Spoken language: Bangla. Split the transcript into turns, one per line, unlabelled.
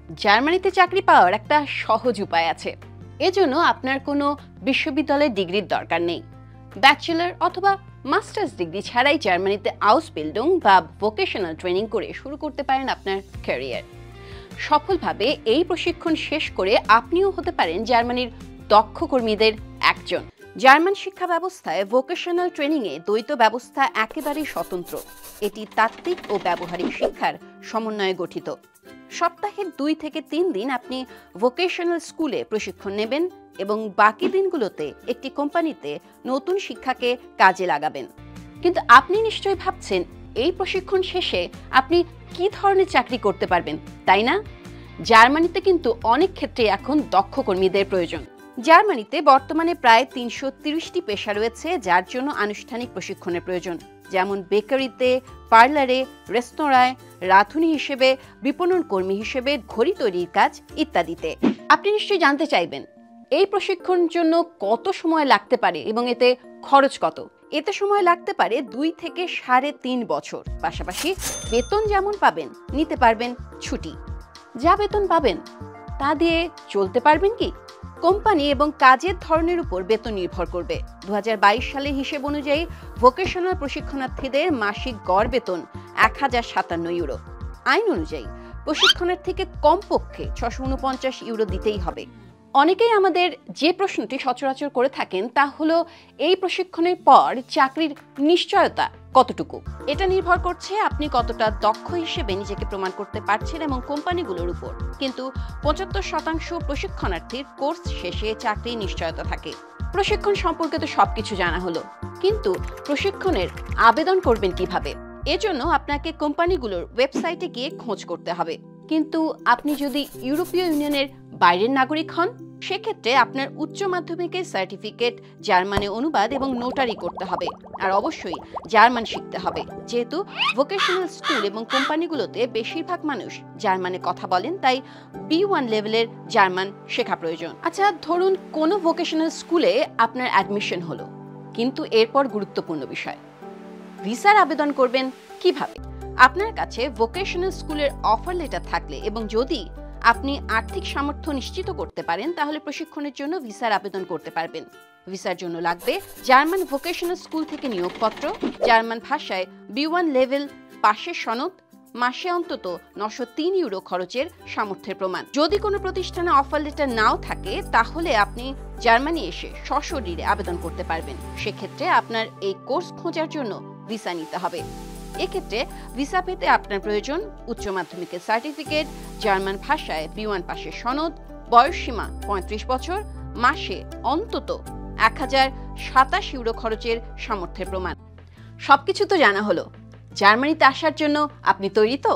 জার্মানিতে চাকরি পাওয়ার একটা সহজ উপায় আছে। এজন্য আপনার কোনো বিশ্ববিদ্যালয়ের ডিগ্রির দরকার নেই। ব্যাচেলর অথবা মাস্টার্স ডিগ্রি ছাড়াই জার্মানিতে আউসবিল্ডিং বা ভোকেশনাল ট্রেনিং করে শুরু করতে পারেন আপনার ক্যারিয়ার। সফলভাবে এই প্রশিক্ষণ শেষ করে আপনিও হতে পারেন জার্মানির দক্ষ কর্মীদের একজন। জার্মান শিক্ষা ব্যবস্থায় ভোকেশনাল ট্রেনিংয়ে দ্বৈত ব্যবস্থা একেবারেই স্বতন্ত্র। এটি তাত্ত্বিক ও ব্যবহারিক শিক্ষার সমন্বয়ে গঠিত। সপ্তাহে 2 থেকে 3 দিন আপনি ভোকেশনাল স্কুলে প্রশিক্ষণ নেবেন এবং বাকি দিনগুলোতে একটি কোম্পানিতে নতুন শিক্ষাকে কাজে লাগাবেন। কিন্তু আপনি নিশ্চয়ই ভাবছেন, এই প্রশিক্ষণ শেষে আপনি কি ধরনের চাকরি করতে পারবেন, তাই না? জার্মানিতে কিন্তু অনেক ক্ষেত্রে এখন দক্ষ কর্মীদের প্রয়োজন। জার্মানিতে বর্তমানে প্রায় 330টি পেশা রয়েছে যার জন্য আনুষ্ঠানিক প্রশিক্ষণের প্রয়োজন, যেমন বেকারিতে, পার্লারে, রেস্তোরাঁয়, রাঁধুনি হিসেবে, বিপণন কর্মী হিসেবে, ঘড়ি তৈরির কাজ ইত্যাদিতে। আপনি নিশ্চয়ই জানতে চাইবেন, এই প্রশিক্ষণের জন্য কত সময় লাগতে পারে এবং এতে খরচ কত? এতে সময় লাগতে পারে 2 থেকে 3.5 বছর। পাশাপাশি বেতন যেমন পাবেন, নিতে পারবেন ছুটি। যা বেতন পাবেন তা দিয়ে চলতে পারবেন কি? কোম্পানি এবং কাজের ধরনের উপর বেতন নির্ভর করবে। 2022 সালের হিসেব অনুযায়ী ভোকেশনাল প্রশিক্ষণার্থীদের মাসিক গড় বেতন 1057 ইউরো। আইন অনুযায়ী প্রশিক্ষণার্থীকে কমপক্ষে 649 ইউরো দিতেই হবে। অনেকেই আমাদের যে প্রশ্নটি সচরাচর করে থাকেন তা হলো, এই প্রশিক্ষণের পর চাকরির নিশ্চয়তা কতটুকু? এটা নির্ভর করছে আপনি কতটা দক্ষ হিসেবে নিজেকে প্রমাণ করতে পারছেন এবং কোম্পানিগুলোর উপর। কিন্তু 75% প্রশিক্ষণার্থীর কোর্স শেষে চাকরির নিশ্চয়তা থাকে। প্রশিক্ষণ সম্পর্কে তো সবকিছু জানা হলো, কিন্তু প্রশিক্ষণের আবেদন করবেন কিভাবে? এজন্য আপনাকে কোম্পানিগুলোর ওয়েবসাইটে গিয়ে খোঁজ করতে হবে। কিন্তু আপনি যদি ইউরোপীয় ইউনিয়নের বাইরের নাগরিক হন, সেক্ষেত্রে আপনার উচ্চ মাধ্যমিকের সার্টিফিকেট, জার্মানে অনুবাদ এবং নোটারি করতে হবে। আর অবশ্যই জার্মান শিখতে হবে, যেহেতু ভোকেশনাল স্কুল এবং কোম্পানিগুলোতে বেশিরভাগ মানুষ জার্মানে কথা বলেন, তাই B1 লেভেলের জার্মান শেখা প্রয়োজন। আচ্ছা, ধরুন কোনো ভোকেশনাল স্কুলে আপনার অ্যাডমিশন হলো, কিন্তু এরপর গুরুত্বপূর্ণ বিষয়, ভিসার আবেদন করবেন কিভাবে? আপনার কাছে ভোকেশনাল স্কুলের অফার লেটার থাকলে এবং যদি আপনি আর্থিক সামর্থ্য নিশ্চিত করতে পারেন, তাহলে প্রশিক্ষণের জন্য ভিসার আবেদন করতে পারবেন। ভিসার জন্য লাগবে জার্মান ভোকেশনাল স্কুল থেকে নিয়োগপত্র, জার্মান ভাষায় B1 লেভেল পাশের সনদ, মাসে অন্তত 903 ইউরো খরচের সামর্থ্যের প্রমাণ। যদি কোনো প্রতিষ্ঠানে অফার লেটার নাও থাকে, তাহলে আপনি জার্মানি এসে সশরীরে আবেদন করতে পারবেন। সেক্ষেত্রে আপনার এই কোর্স খোঁজার জন্য ভিসা নিতে হবে। এক্ষেত্রে ভিসা পেতে আপনার প্রয়োজন উচ্চ মাধ্যমিকের সার্টিফিকেট, জার্মান ভাষায় B1 পাশের সনদ, বয়সসীমা 35 বছর, মাসে অন্তত 1027 ইউরো খরচের সামর্থ্যের প্রমাণ। সবকিছু তো জানা হলো। জার্মানিতে আসার জন্য আপনি তৈরি তো?